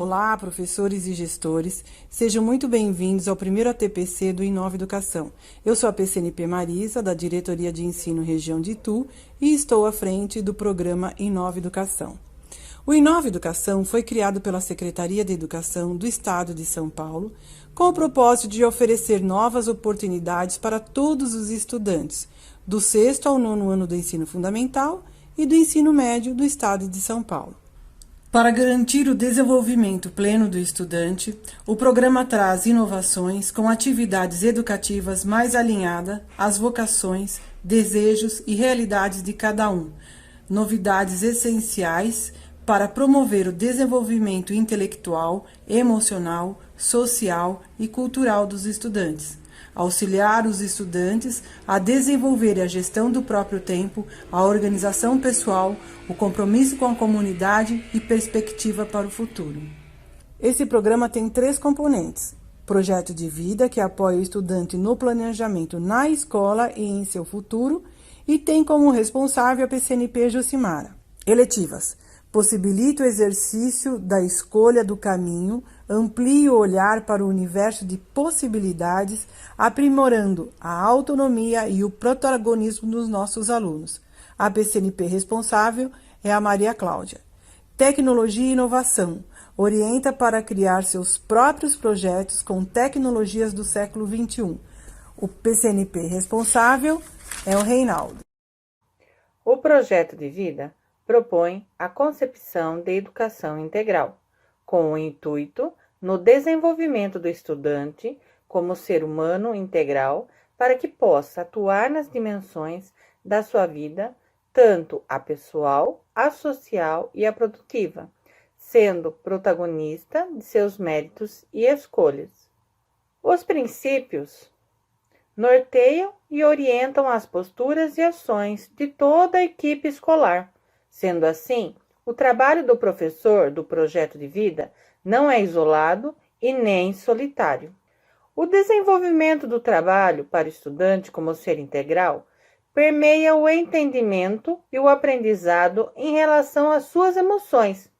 Olá, professores e gestores, sejam muito bem-vindos ao primeiro ATPC do Inova Educação. Eu sou a PCNP Marisa, da Diretoria de Ensino Região de Itu, e estou à frente do programa Inova Educação. O Inova Educação foi criado pela Secretaria de Educação do Estado de São Paulo, com o propósito de oferecer novas oportunidades para todos os estudantes, do 6º ao 9º ano do ensino fundamental e do ensino médio do Estado de São Paulo. Para garantir o desenvolvimento pleno do estudante, o programa traz inovações com atividades educativas mais alinhadas às vocações, desejos e realidades de cada um, novidades essenciais para promover o desenvolvimento intelectual, emocional, social e cultural dos estudantes, auxiliar os estudantes a desenvolver a gestão do próprio tempo, a organização pessoal, o compromisso com a comunidade e perspectiva para o futuro. Esse programa tem 3 componentes: projeto de vida, que apoia o estudante no planejamento na escola e em seu futuro, e tem como responsável a PCNP Josimara. Eletivas: possibilita o exercício da escolha do caminho, amplie o olhar para o universo de possibilidades, aprimorando a autonomia e o protagonismo dos nossos alunos. A PCNP responsável é a Maria Cláudia. Tecnologia e inovação: orienta para criar seus próprios projetos com tecnologias do século XXI. O PCNP responsável é o Reinaldo. O projeto de vida propõe a concepção de educação integral, com o intuito no desenvolvimento do estudante como ser humano integral para que possa atuar nas dimensões da sua vida, tanto a pessoal, a social e a produtiva, sendo protagonista de seus méritos e escolhas. Os princípios norteiam e orientam as posturas e ações de toda a equipe escolar. Sendo assim, o trabalho do professor do projeto de vida não é isolado e nem solitário. O desenvolvimento do trabalho para o estudante como ser integral permeia o entendimento e o aprendizado em relação às suas emoções,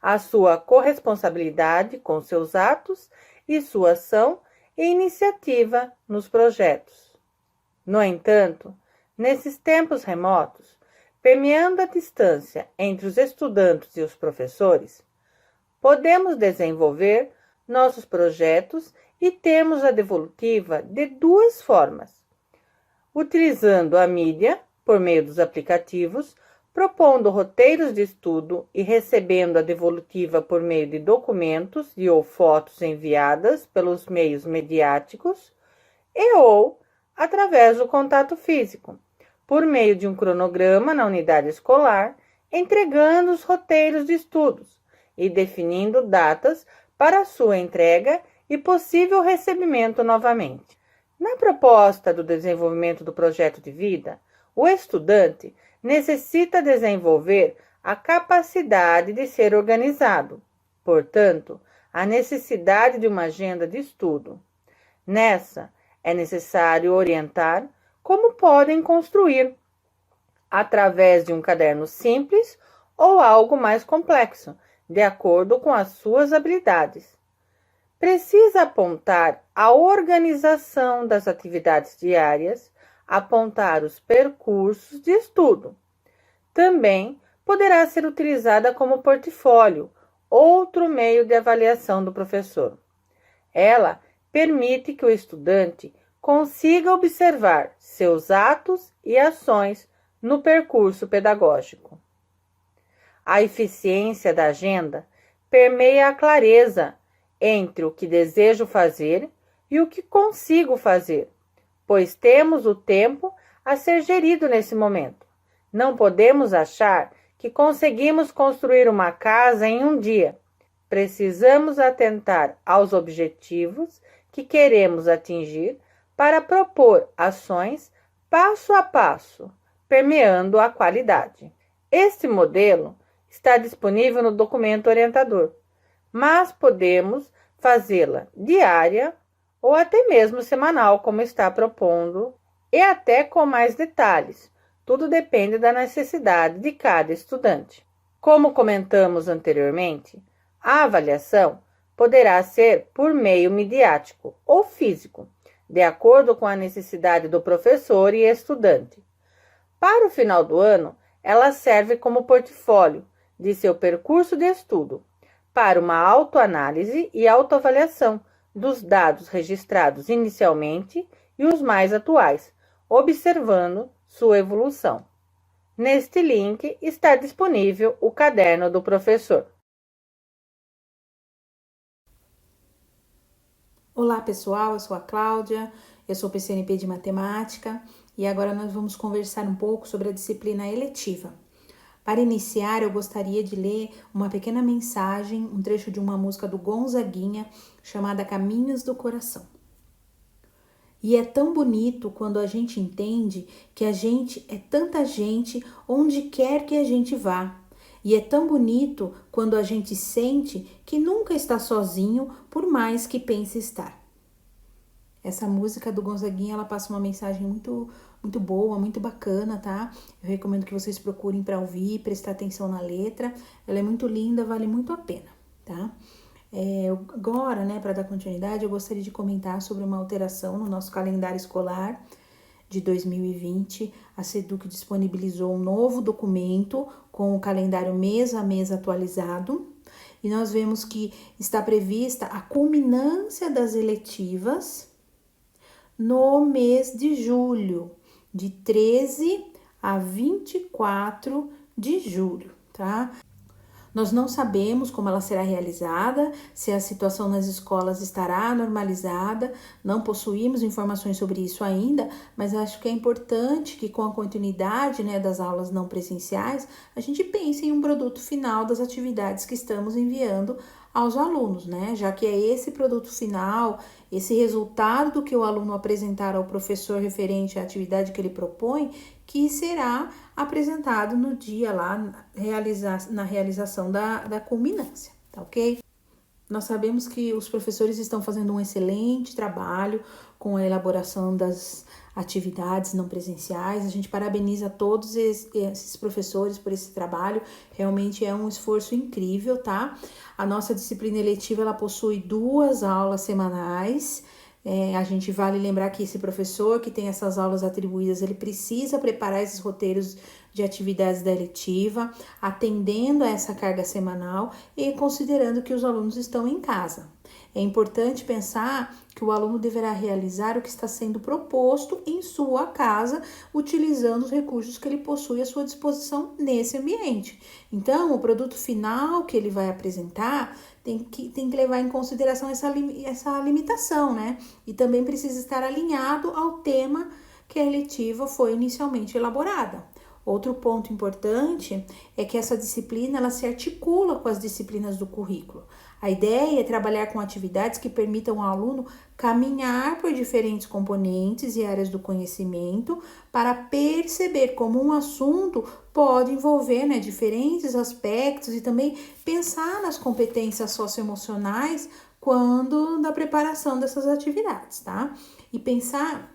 a sua corresponsabilidade com seus atos e sua ação e iniciativa nos projetos. No entanto, nesses tempos remotos, permeando a distância entre os estudantes e os professores, podemos desenvolver nossos projetos e termos a devolutiva de 2 formas: utilizando a mídia, por meio dos aplicativos, propondo roteiros de estudo e recebendo a devolutiva por meio de documentos e ou fotos enviadas pelos meios mediáticos, ou através do contato físico, por meio de um cronograma na unidade escolar, entregando os roteiros de estudos e definindo datas para sua entrega e possível recebimento novamente. Na proposta do desenvolvimento do projeto de vida, o estudante necessita desenvolver a capacidade de ser organizado, portanto, a necessidade de uma agenda de estudo. Nessa, é necessário orientar como podem construir, através de um caderno simples ou algo mais complexo, de acordo com as suas habilidades. Precisa apontar a organização das atividades diárias, apontar os percursos de estudo. Também poderá ser utilizada como portfólio, outro meio de avaliação do professor. Ela permite que o estudante consiga observar seus atos e ações no percurso pedagógico. A eficiência da agenda permeia a clareza entre o que desejo fazer e o que consigo fazer, pois temos o tempo a ser gerido nesse momento. Não podemos achar que conseguimos construir uma casa em um dia. Precisamos atentar aos objetivos que queremos atingir para propor ações passo a passo, permeando a qualidade. Este modelo está disponível no documento orientador, mas podemos fazê-la diária ou até mesmo semanal, como está propondo, e até com mais detalhes. Tudo depende da necessidade de cada estudante. Como comentamos anteriormente, A avaliação poderá ser por meio midiático ou físico, de acordo com a necessidade do professor e estudante. Para o final do ano, ela serve como portfólio de seu percurso de estudo, para uma autoanálise e autoavaliação dos dados registrados inicialmente e os mais atuais, observando sua evolução. Neste link está disponível o caderno do professor. Olá pessoal, eu sou a Cláudia, eu sou PCNP de Matemática e agora nós vamos conversar um pouco sobre a disciplina eletiva. Para iniciar, eu gostaria de ler uma pequena mensagem, um trecho de uma música do Gonzaguinha chamada Caminhos do Coração. E é tão bonito quando a gente entende que a gente é tanta gente onde quer que a gente vá. E é tão bonito quando a gente sente que nunca está sozinho, por mais que pense estar. Essa música do Gonzaguinha, ela passa uma mensagem muito boa, muito bacana, tá? Eu recomendo que vocês procurem para ouvir, prestar atenção na letra. Ela é muito linda, vale muito a pena, tá? Agora, né, para dar continuidade, eu gostaria de comentar sobre uma alteração no nosso calendário escolar de 2020. A SEDUC disponibilizou um novo documento com o calendário mês a mês atualizado. E nós vemos que está prevista a culminância das eletivas no mês de julho, de 13 a 24 de julho, tá? Nós não sabemos como ela será realizada, se a situação nas escolas estará normalizada, não possuímos informações sobre isso ainda, mas acho que é importante que com a continuidade, né, das aulas não presenciais, a gente pense em um produto final das atividades que estamos enviando aos alunos, né? Já que é esse produto final, esse resultado do que o aluno apresentar ao professor referente à atividade que ele propõe, que será apresentado no dia lá, na realização da culminância, tá ok? Nós sabemos que os professores estão fazendo um excelente trabalho com a elaboração das atividades não presenciais. A gente parabeniza todos esses professores por esse trabalho. Realmente é um esforço incrível, tá? A nossa disciplina eletiva, ela possui 2 aulas semanais. A gente vale lembrar que esse professor que tem essas aulas atribuídas, ele precisa preparar esses roteiros de atividades da eletiva, atendendo a essa carga semanal e considerando que os alunos estão em casa. É importante pensar que o aluno deverá realizar o que está sendo proposto em sua casa, utilizando os recursos que ele possui à sua disposição nesse ambiente. Então, o produto final que ele vai apresentar tem que levar em consideração essa limitação, né? E também precisa estar alinhado ao tema que a eletiva foi inicialmente elaborada. Outro ponto importante é que essa disciplina ela se articula com as disciplinas do currículo. A ideia é trabalhar com atividades que permitam ao aluno caminhar por diferentes componentes e áreas do conhecimento para perceber como um assunto pode envolver, né, diferentes aspectos e também pensar nas competências socioemocionais quando da preparação dessas atividades, tá? E pensar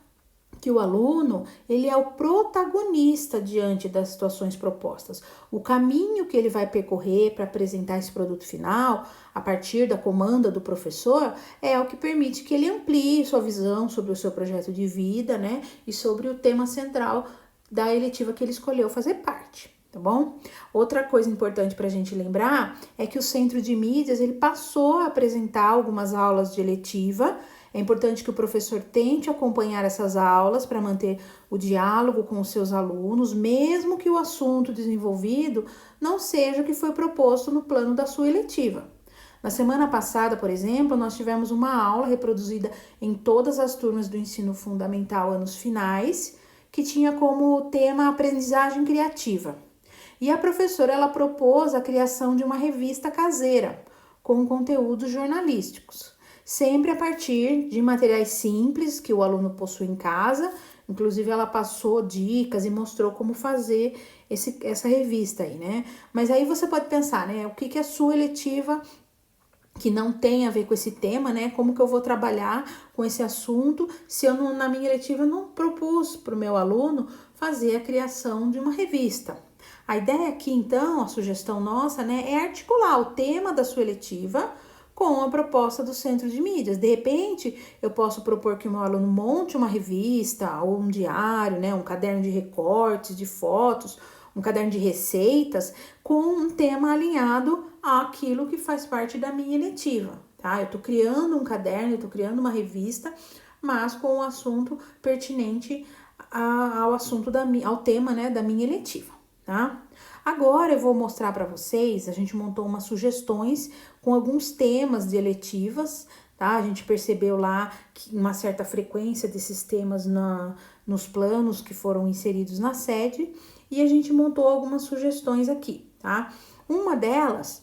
que o aluno, ele é o protagonista diante das situações propostas. O caminho que ele vai percorrer para apresentar esse produto final, a partir da comanda do professor, é o que permite que ele amplie sua visão sobre o seu projeto de vida, né? E sobre o tema central da eletiva que ele escolheu fazer parte. Tá bom? Outra coisa importante para a gente lembrar é que o Centro de Mídias, ele passou a apresentar algumas aulas de eletiva. É importante que o professor tente acompanhar essas aulas para manter o diálogo com os seus alunos, mesmo que o assunto desenvolvido não seja o que foi proposto no plano da sua eletiva. Na semana passada, por exemplo, nós tivemos uma aula reproduzida em todas as turmas do ensino fundamental anos finais, que tinha como tema a aprendizagem criativa. E a professora ela propôs a criação de uma revista caseira com conteúdos jornalísticos, sempre a partir de materiais simples que o aluno possui em casa. Inclusive, ela passou dicas e mostrou como fazer essa revista aí, né? Mas aí você pode pensar, né? O que a sua eletiva que não tem a ver com esse tema, né? Como que eu vou trabalhar com esse assunto se eu não, na minha eletiva não propus para o meu aluno fazer a criação de uma revista? A ideia aqui, então, a sugestão nossa, né, é articular o tema da sua eletiva com a proposta do centro de mídias. De repente, eu posso propor que o meu aluno monte uma revista ou um diário, né, um caderno de recortes, de fotos, um caderno de receitas, com um tema alinhado àquilo que faz parte da minha eletiva, tá? Eu tô criando um caderno, eu tô criando uma revista, mas com um assunto pertinente ao assunto ao tema, né, da minha eletiva, tá? Agora eu vou mostrar para vocês, a gente montou umas sugestões com alguns temas de eletivas, tá? A gente percebeu lá que uma certa frequência desses temas nos planos que foram inseridos na sede e a gente montou algumas sugestões aqui, tá? Uma delas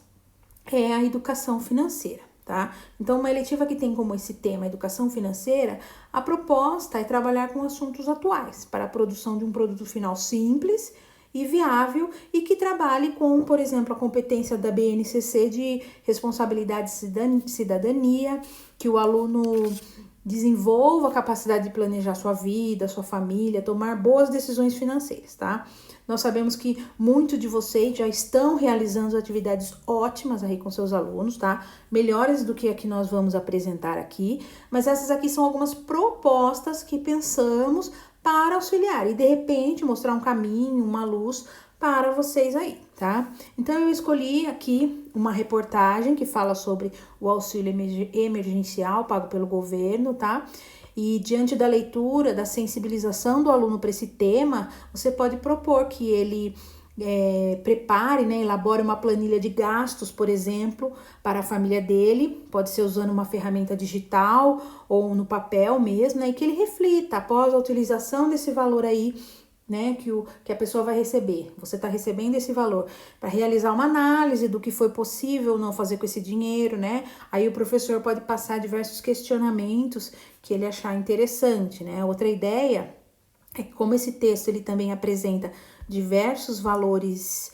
é a educação financeira, tá? Então, uma eletiva que tem como esse tema educação financeira, a proposta é trabalhar com assuntos atuais para a produção de um produto final simples e viável e que trabalhe com, por exemplo, a competência da BNCC de responsabilidade e cidadania, que o aluno desenvolva a capacidade de planejar sua vida, sua família, tomar boas decisões financeiras, tá? Nós sabemos que muitos de vocês já estão realizando atividades ótimas aí com seus alunos, tá? Melhores do que a que nós vamos apresentar aqui, mas essas aqui são algumas propostas que pensamos para auxiliar e de repente mostrar um caminho, uma luz para vocês aí, tá? Então eu escolhi aqui uma reportagem que fala sobre o auxílio emergencial pago pelo governo, tá? E diante da leitura, da sensibilização do aluno para esse tema, você pode propor que ele prepare, né, elabore uma planilha de gastos, por exemplo, para a família dele, pode ser usando uma ferramenta digital ou no papel mesmo, né, e que ele reflita após a utilização desse valor aí, né, que a pessoa vai receber. Você está recebendo esse valor para realizar uma análise do que foi possível não fazer com esse dinheiro, né? Aí o professor pode passar diversos questionamentos que ele achar interessante, né? Outra ideia é que como esse texto ele também apresenta diversos valores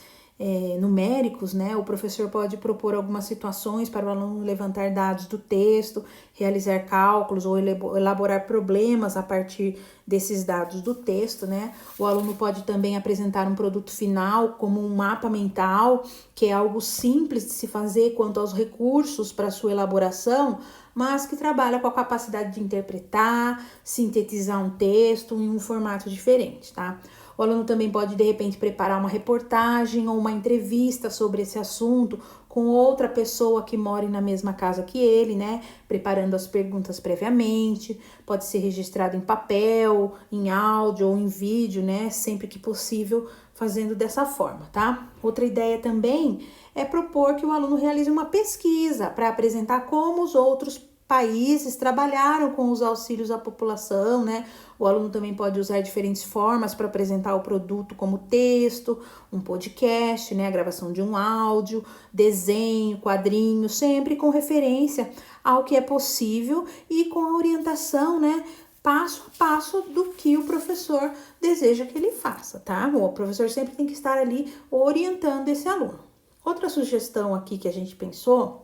numéricos, né? O professor pode propor algumas situações para o aluno levantar dados do texto, realizar cálculos ou elaborar problemas a partir desses dados do texto, né? O aluno pode também apresentar um produto final como um mapa mental, que é algo simples de se fazer quanto aos recursos para sua elaboração, mas que trabalha com a capacidade de interpretar, sintetizar um texto em um formato diferente, tá? O aluno também pode, de repente, preparar uma reportagem ou uma entrevista sobre esse assunto com outra pessoa que mora na mesma casa que ele, né? Preparando as perguntas previamente. Pode ser registrado em papel, em áudio ou em vídeo, né? Sempre que possível, fazendo dessa forma, tá? Outra ideia também é propor que o aluno realize uma pesquisa para apresentar como os outros países trabalharam com os auxílios à população, né? O aluno também pode usar diferentes formas para apresentar o produto, como texto, um podcast, né? A gravação de um áudio, desenho, quadrinho, sempre com referência ao que é possível e com a orientação, né? Passo a passo do que o professor deseja que ele faça, tá? O professor sempre tem que estar ali orientando esse aluno. Outra sugestão aqui que a gente pensou,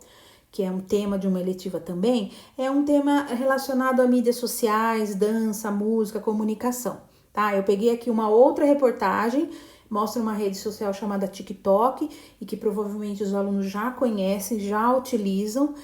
que é um tema de uma eletiva também, é um tema relacionado a mídias sociais, dança, música, comunicação, tá? Eu peguei aqui uma outra reportagem, mostra uma rede social chamada TikTok e que provavelmente os alunos já conhecem, já utilizam,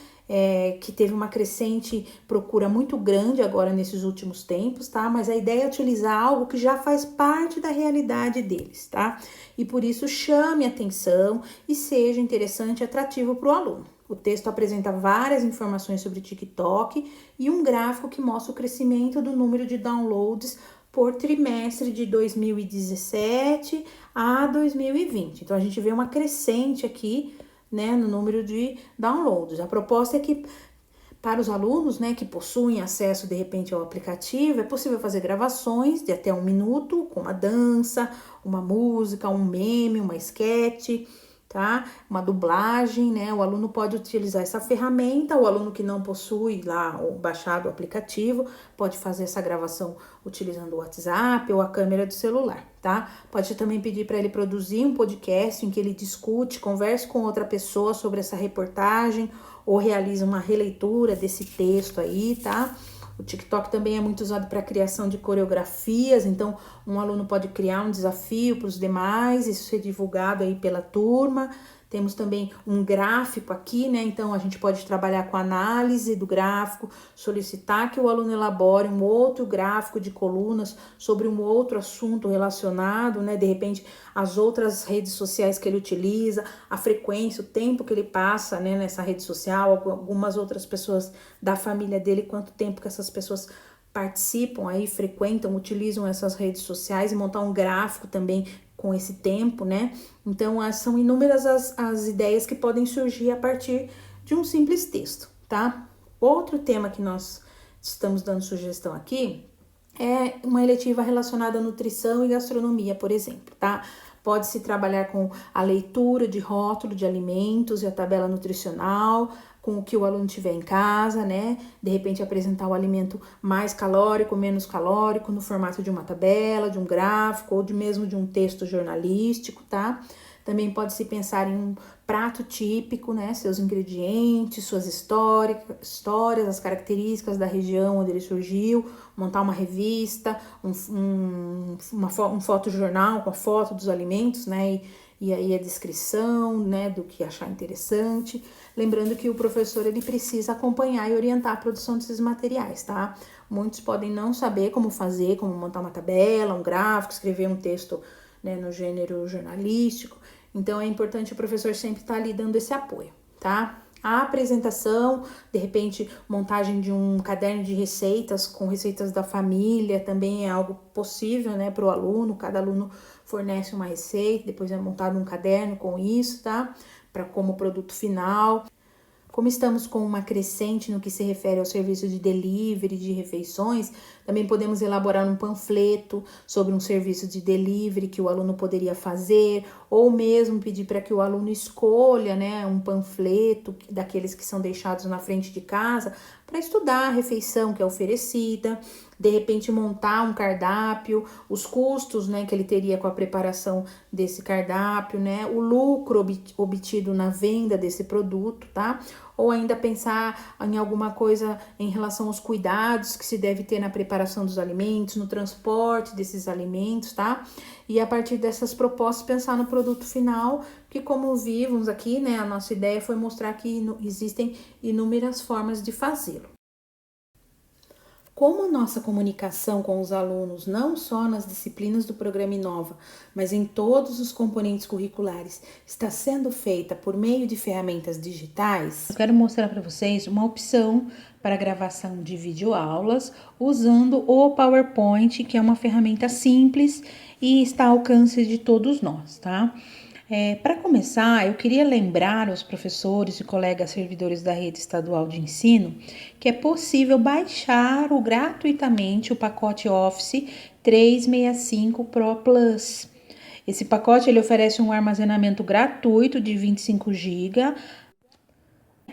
que teve uma crescente procura muito grande agora nesses últimos tempos, tá? Mas a ideia é utilizar algo que já faz parte da realidade deles, tá? E por isso chame atenção e seja interessante e atrativo para o aluno. O texto apresenta várias informações sobre o TikTok e um gráfico que mostra o crescimento do número de downloads por trimestre de 2017 a 2020. Então, a gente vê uma crescente aqui, né, no número de downloads. A proposta é que, para os alunos, né, que possuem acesso, de repente, ao aplicativo, é possível fazer gravações de até 1 minuto, com uma dança, uma música, um meme, uma esquete, tá? Uma dublagem, né? O aluno pode utilizar essa ferramenta, o aluno que não possui lá o baixado o aplicativo, pode fazer essa gravação utilizando o WhatsApp ou a câmera do celular, tá? Pode também pedir para ele produzir um podcast em que ele discute, converse com outra pessoa sobre essa reportagem ou realiza uma releitura desse texto aí, tá? O TikTok também é muito usado para a criação de coreografias, então um aluno pode criar um desafio para os demais, isso ser divulgado aí pela turma. Temos também um gráfico aqui, né? Então a gente pode trabalhar com a análise do gráfico, solicitar que o aluno elabore um outro gráfico de colunas sobre um outro assunto relacionado, né? De repente, as outras redes sociais que ele utiliza, a frequência, o tempo que ele passa, né, nessa rede social, algumas outras pessoas da família dele, quanto tempo que essas pessoas participam aí, frequentam, utilizam essas redes sociais, e montar um gráfico também com esse tempo, né? Então, são inúmeras as ideias que podem surgir a partir de um simples texto, tá? Outro tema que nós estamos dando sugestão aqui é uma eletiva relacionada à nutrição e gastronomia, por exemplo, tá? Pode-se trabalhar com a leitura de rótulo de alimentos e a tabela nutricional, com o que o aluno tiver em casa, né? De repente apresentar o alimento mais calórico, menos calórico, no formato de uma tabela, de um gráfico ou mesmo de um texto jornalístico, tá? Também pode-se pensar em um prato típico, né? Seus ingredientes, suas histórias, as características da região onde ele surgiu, montar uma revista, um fotojornal com a foto dos alimentos, né? E aí a descrição, né, do que achar interessante. Lembrando que o professor, ele precisa acompanhar e orientar a produção desses materiais, tá? Muitos podem não saber como fazer, como montar uma tabela, um gráfico, escrever um texto, né, no gênero jornalístico. Então, é importante o professor sempre estar ali dando esse apoio, tá? A apresentação, de repente, montagem de um caderno de receitas com receitas da família, também é algo possível, né, para o aluno. Cada aluno fornece uma receita, depois é montado um caderno com isso, tá? Para como produto final. Como estamos com uma crescente no que se refere ao serviço de delivery de refeições, também podemos elaborar um panfleto sobre um serviço de delivery que o aluno poderia fazer, ou mesmo pedir para que o aluno escolha, né, um panfleto daqueles que são deixados na frente de casa para estudar a refeição que é oferecida, de repente montar um cardápio, os custos, né, que ele teria com a preparação desse cardápio, né, o lucro obtido na venda desse produto, tá? Ou ainda pensar em alguma coisa em relação aos cuidados que se deve ter na preparação dos alimentos, no transporte desses alimentos, tá? E a partir dessas propostas pensar no produto final, que como vimos aqui, né, a nossa ideia foi mostrar que existem inúmeras formas de fazê-lo. Como a nossa comunicação com os alunos, não só nas disciplinas do programa Inova, mas em todos os componentes curriculares, está sendo feita por meio de ferramentas digitais, eu quero mostrar para vocês uma opção para gravação de videoaulas usando o PowerPoint, que é uma ferramenta simples e está ao alcance de todos nós, tá? Para começar, eu queria lembrar aos professores e colegas servidores da rede estadual de ensino que é possível baixar gratuitamente o pacote Office 365 Pro Plus. Esse pacote ele oferece um armazenamento gratuito de 25 GB,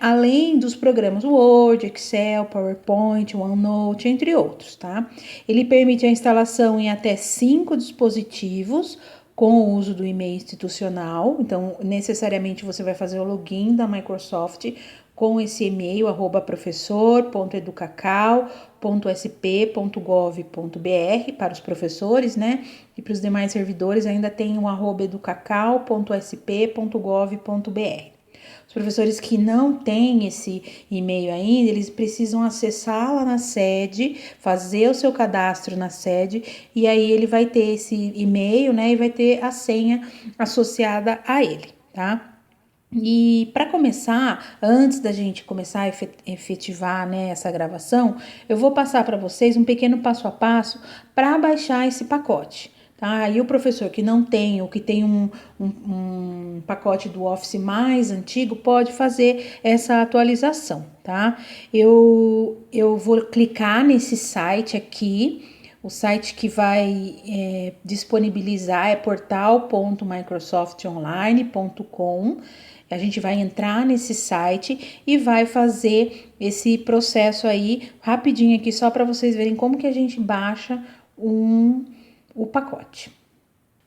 além dos programas Word, Excel, PowerPoint, OneNote, entre outros, tá? Ele permite a instalação em até 5 dispositivos, com o uso do e-mail institucional. Então, necessariamente você vai fazer o login da Microsoft com esse e-mail, professor.educacau.sp.gov.br para os professores, né? E para os demais servidores ainda tem o @educacau.sp.gov.br. Os professores que não têm esse e-mail ainda, eles precisam acessar lá na sede, fazer o seu cadastro na sede, e aí ele vai ter esse e-mail, né, e vai ter a senha associada a ele, tá? E para começar, antes da gente começar a efetivar, né, essa gravação, eu vou passar para vocês um pequeno passo a passo para baixar esse pacote. Tá? E o professor que não tem ou que tem um pacote do Office mais antigo pode fazer essa atualização, tá? Eu vou clicar nesse site aqui, o site que vai disponibilizar é portal.microsoftonline.com. A gente vai entrar nesse site e vai fazer esse processo aí rapidinho aqui, só para vocês verem como que a gente baixa o pacote.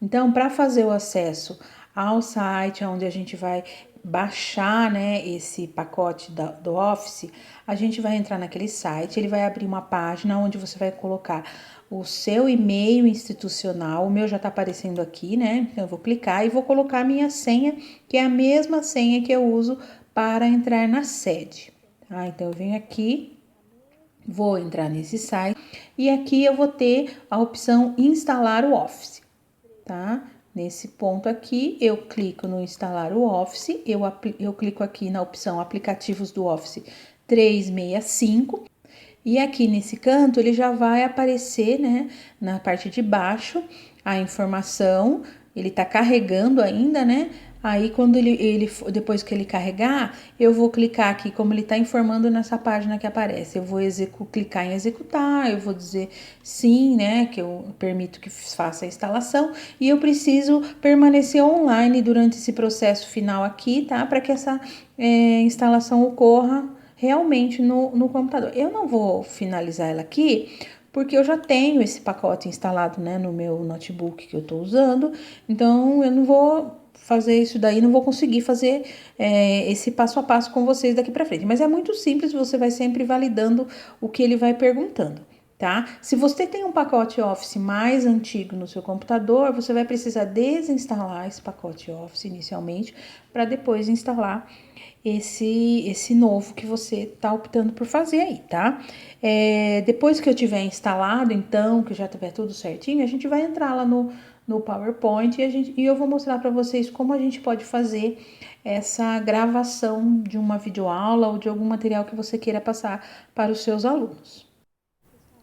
Então, para fazer o acesso ao site onde a gente vai baixar, né, esse pacote do Office, a gente vai entrar naquele site, ele vai abrir uma página onde você vai colocar o seu e-mail institucional. O meu já tá aparecendo aqui, né? Então eu vou clicar e vou colocar a minha senha, que é a mesma senha que eu uso para entrar na sede. Tá? Então eu venho aqui, vou entrar nesse site e aqui eu vou ter a opção instalar o Office, tá? Nesse ponto aqui, eu clico no instalar o Office, eu clico aqui na opção aplicativos do Office 365 e aqui nesse canto ele já vai aparecer, né, na parte de baixo, a informação, ele tá carregando ainda, né? Aí, quando depois que ele carregar, eu vou clicar aqui, como ele está informando nessa página que aparece. Eu vou clicar em executar, eu vou dizer sim, né, que eu permito que faça a instalação. E eu preciso permanecer online durante esse processo final aqui, tá? Para que essa instalação ocorra realmente no computador. Eu não vou finalizar ela aqui, porque eu já tenho esse pacote instalado, né, no meu notebook que eu estou usando. Então, eu não vou fazer isso daí, não vou conseguir fazer esse passo a passo com vocês daqui para frente. Mas é muito simples, você vai sempre validando o que ele vai perguntando, tá? Se você tem um pacote Office mais antigo no seu computador, você vai precisar desinstalar esse pacote Office inicialmente, para depois instalar esse novo que você está optando por fazer aí, tá? Depois que eu tiver instalado, então, que já tiver tudo certinho, a gente vai entrar lá no PowerPoint e eu vou mostrar para vocês como a gente pode fazer essa gravação de uma videoaula ou de algum material que você queira passar para os seus alunos.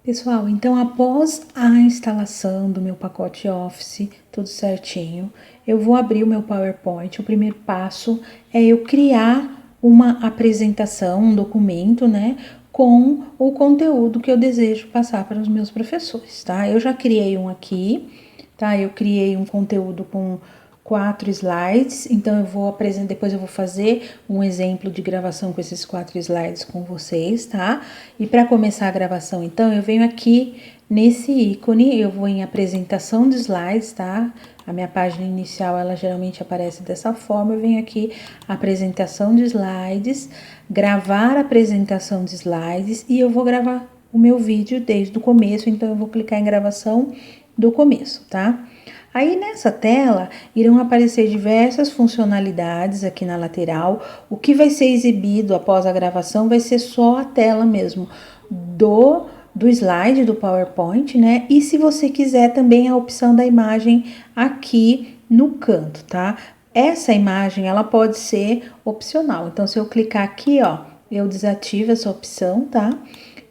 Pessoal, então após a instalação do meu pacote Office, tudo certinho, eu vou abrir o meu PowerPoint. O primeiro passo é eu criar uma apresentação, um documento, né, com o conteúdo que eu desejo passar para os meus professores, tá? Eu já criei um aqui, tá? Eu criei um conteúdo com 4 slides, então eu vou apresentar, depois eu vou fazer um exemplo de gravação com esses 4 slides com vocês, tá? E para começar a gravação, então, eu venho aqui nesse ícone, eu vou em apresentação de slides, tá? A minha página inicial, ela geralmente aparece dessa forma, eu venho aqui, apresentação de slides, gravar a apresentação de slides e eu vou gravar o meu vídeo desde o começo, então eu vou clicar em gravação do começo, tá? Aí nessa tela irão aparecer diversas funcionalidades aqui na lateral. O que vai ser exibido após a gravação vai ser só a tela mesmo do slide do PowerPoint, né? E se você quiser também a opção da imagem aqui no canto, tá? Essa imagem ela pode ser opcional. Então se eu clicar aqui, ó, eu desativo essa opção, tá?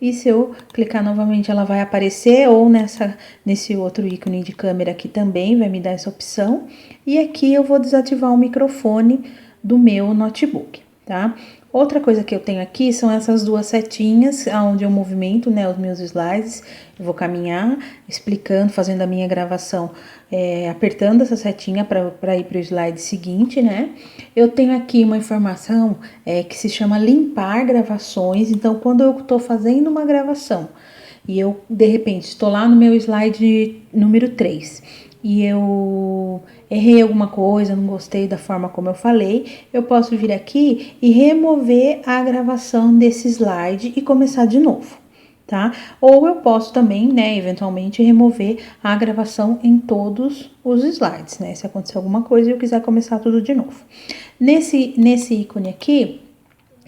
E se eu clicar novamente, ela vai aparecer, ou nesse outro ícone de câmera aqui também vai me dar essa opção. E aqui eu vou desativar o microfone do meu notebook, tá? Outra coisa que eu tenho aqui são essas duas setinhas, onde eu movimento, né, os meus slides. Eu vou caminhar, explicando, fazendo a minha gravação, apertando essa setinha para ir para o slide seguinte, né? Eu tenho aqui uma informação que se chama limpar gravações. Então, quando eu estou fazendo uma gravação e eu, de repente, estou lá no meu slide número 3 e eu errei alguma coisa, não gostei da forma como eu falei, eu posso vir aqui e remover a gravação desse slide e começar de novo, tá? Ou eu posso também, né, eventualmente remover a gravação em todos os slides, né? Se acontecer alguma coisa e eu quiser começar tudo de novo. Nesse ícone aqui,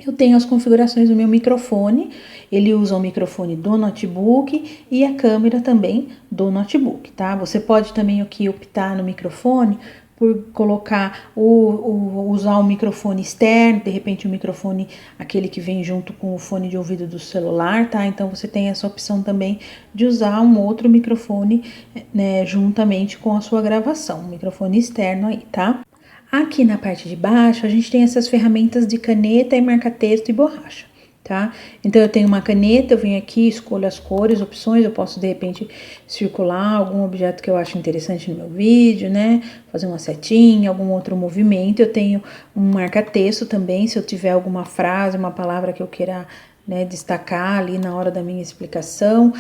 eu tenho as configurações do meu microfone, ele usa o microfone do notebook e a câmera também do notebook, tá? Você pode também aqui optar no microfone por colocar usar o microfone externo, de repente o microfone, aquele que vem junto com o fone de ouvido do celular, tá? Então você tem essa opção também de usar um outro microfone, né, juntamente com a sua gravação, um microfone externo aí, tá? Aqui na parte de baixo, a gente tem essas ferramentas de caneta e marca-texto e borracha, tá? Então, eu tenho uma caneta, eu venho aqui, escolho as cores, opções, eu posso, de repente, circular algum objeto que eu acho interessante no meu vídeo, né? Fazer uma setinha, algum outro movimento. Eu tenho um marca-texto também, se eu tiver alguma frase, uma palavra que eu queira, né, destacar ali na hora da minha explicação.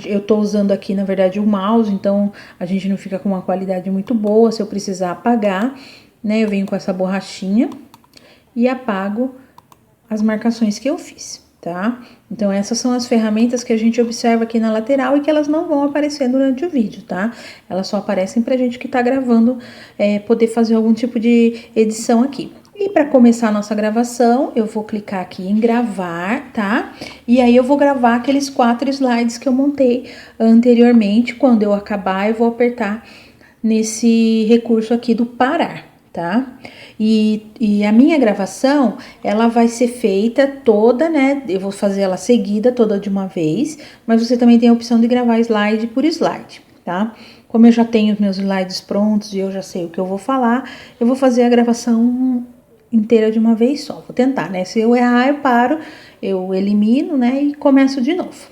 Eu tô usando aqui, na verdade, o mouse, então a gente não fica com uma qualidade muito boa. Se eu precisar apagar, né, eu venho com essa borrachinha e apago as marcações que eu fiz, tá? Então, essas são as ferramentas que a gente observa aqui na lateral e que elas não vão aparecer durante o vídeo, tá? Elas só aparecem pra gente que tá gravando, poder fazer algum tipo de edição aqui. E para começar a nossa gravação, eu vou clicar aqui em gravar, tá? E aí eu vou gravar aqueles 4 slides que eu montei anteriormente. Quando eu acabar, eu vou apertar nesse recurso aqui do parar, tá? E a minha gravação, ela vai ser feita toda, né? Eu vou fazer ela seguida toda de uma vez, mas você também tem a opção de gravar slide por slide, tá? Como eu já tenho os meus slides prontos e eu já sei o que eu vou falar, eu vou fazer a gravação inteira de uma vez só. Vou tentar, né? Se eu errar, eu paro, eu elimino, né? E começo de novo.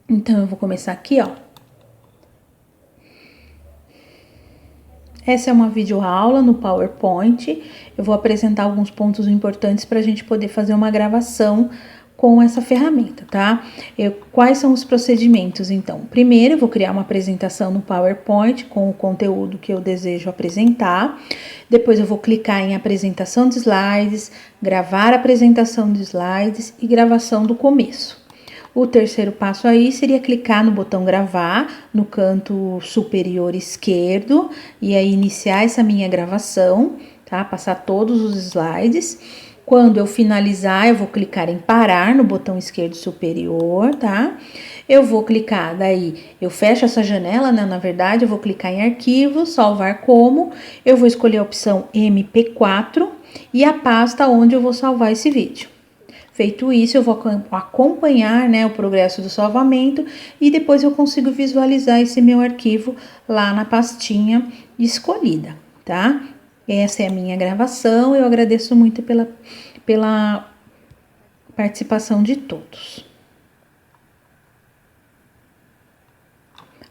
Então, eu vou começar aqui, ó. Essa é uma videoaula no PowerPoint. Eu vou apresentar alguns pontos importantes para a gente poder fazer uma gravação com essa ferramenta, tá? Quais são os procedimentos, então? Primeiro, eu vou criar uma apresentação no PowerPoint com o conteúdo que eu desejo apresentar. Depois, eu vou clicar em apresentação de slides, gravar a apresentação de slides e gravação do começo. O terceiro passo aí seria clicar no botão gravar no canto superior esquerdo e aí iniciar essa minha gravação, tá? Passar todos os slides. Quando eu finalizar, eu vou clicar em parar no botão esquerdo superior, tá? Eu vou clicar, daí eu fecho essa janela, né? Na verdade, eu vou clicar em arquivo, salvar como, eu vou escolher a opção MP4 e a pasta onde eu vou salvar esse vídeo. Feito isso, eu vou acompanhar, né, o progresso do salvamento e depois eu consigo visualizar esse meu arquivo lá na pastinha escolhida, tá? Essa é a minha gravação, eu agradeço muito pela participação de todos.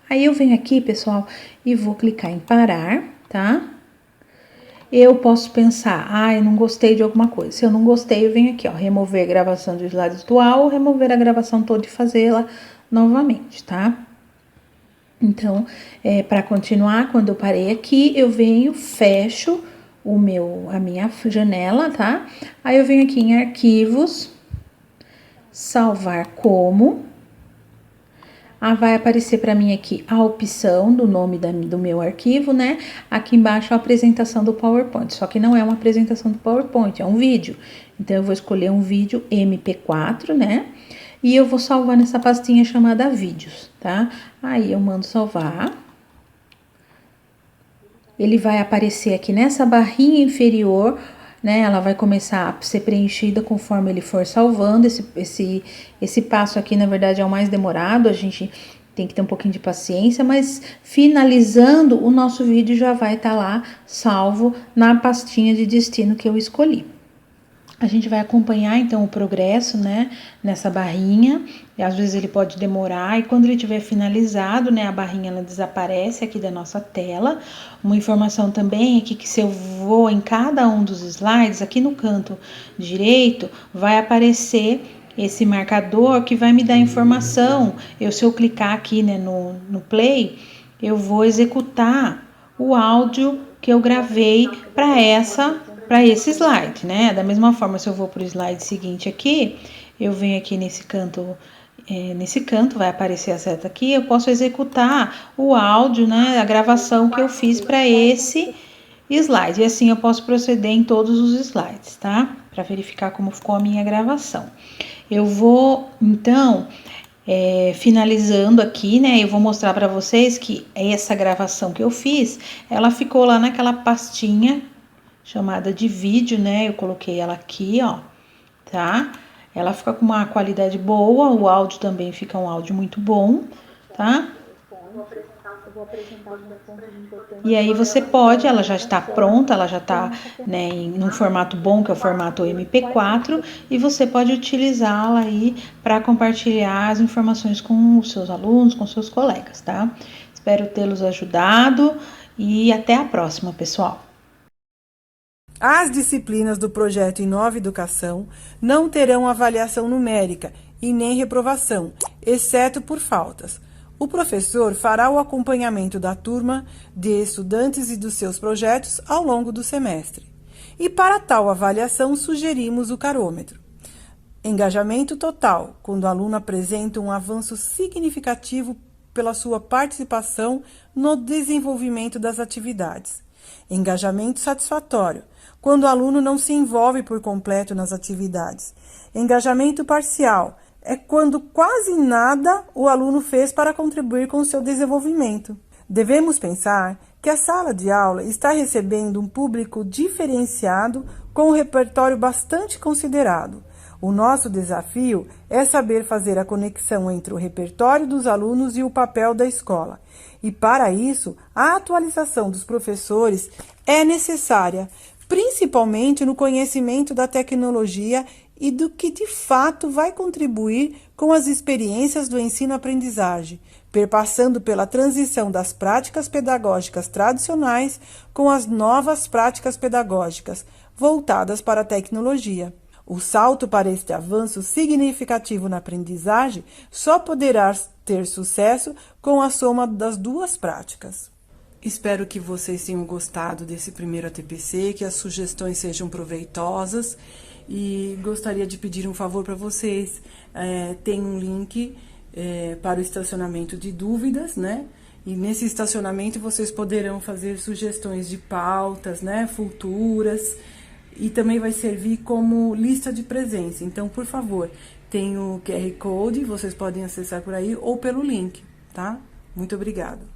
Aí eu venho aqui, pessoal, e vou clicar em parar, tá? Eu posso pensar, eu não gostei de alguma coisa. Se eu não gostei, eu venho aqui, ó, remover a gravação do slide atual ou remover a gravação toda e fazê-la novamente, tá? Então, para continuar, quando eu parei aqui, eu venho, fecho a minha janela, tá? Aí eu venho aqui em arquivos, salvar como. Vai aparecer para mim aqui a opção do nome do meu arquivo, né? Aqui embaixo a apresentação do PowerPoint, só que não é uma apresentação do PowerPoint, é um vídeo. Então, eu vou escolher um vídeo MP4, né? E eu vou salvar nessa pastinha chamada vídeos, tá? Aí eu mando salvar. Ele vai aparecer aqui nessa barrinha inferior, né? Ela vai começar a ser preenchida conforme ele for salvando. Esse passo aqui, na verdade, é o mais demorado, a gente tem que ter um pouquinho de paciência, mas finalizando, o nosso vídeo já vai estar lá salvo na pastinha de destino que eu escolhi. A gente vai acompanhar, então, o progresso, né, nessa barrinha, e às vezes ele pode demorar, e quando ele tiver finalizado, né, a barrinha ela desaparece aqui da nossa tela. Uma informação também é que se eu vou em cada um dos slides, aqui no canto direito, vai aparecer esse marcador que vai me dar informação. Se eu clicar aqui, né, no play, eu vou executar o áudio que eu gravei para esse slide, né? Da mesma forma, se eu vou para o slide seguinte aqui, eu venho aqui nesse canto, vai aparecer a seta aqui, eu posso executar o áudio, né? A gravação que eu fiz para esse slide. E assim eu posso proceder em todos os slides, tá? Para verificar como ficou a minha gravação. Eu vou, então, finalizando aqui, né? Eu vou mostrar para vocês que essa gravação que eu fiz, ela ficou lá naquela pastinha chamada de vídeo, né? Eu coloquei ela aqui, ó, tá? Ela fica com uma qualidade boa, o áudio também fica um áudio muito bom, tá? E aí você pode, ela já está pronta, ela já está, né, num formato bom, que é o formato MP4, e você pode utilizá-la aí para compartilhar as informações com os seus alunos, com seus colegas, tá? Espero tê-los ajudado e até a próxima, pessoal. As disciplinas do projeto Inova Educação não terão avaliação numérica e nem reprovação, exceto por faltas. O professor fará o acompanhamento da turma, de estudantes e dos seus projetos ao longo do semestre. E para tal avaliação, sugerimos o carômetro. Engajamento total, quando o aluno apresenta um avanço significativo pela sua participação no desenvolvimento das atividades. Engajamento satisfatório, quando o aluno não se envolve por completo nas atividades. Engajamento parcial é quando quase nada o aluno fez para contribuir com o seu desenvolvimento. Devemos pensar que a sala de aula está recebendo um público diferenciado com um repertório bastante considerado. O nosso desafio é saber fazer a conexão entre o repertório dos alunos e o papel da escola. E para isso, a atualização dos professores é necessária, principalmente no conhecimento da tecnologia e do que de fato vai contribuir com as experiências do ensino-aprendizagem, perpassando pela transição das práticas pedagógicas tradicionais com as novas práticas pedagógicas voltadas para a tecnologia. O salto para este avanço significativo na aprendizagem só poderá ter sucesso com a soma das duas práticas. Espero que vocês tenham gostado desse primeiro ATPC, que as sugestões sejam proveitosas, e gostaria de pedir um favor para vocês. Tem um link para o estacionamento de dúvidas, né? E nesse estacionamento vocês poderão fazer sugestões de pautas, né, futuras, e também vai servir como lista de presença. Então, por favor, tem o QR Code, vocês podem acessar por aí ou pelo link, tá? Muito obrigada.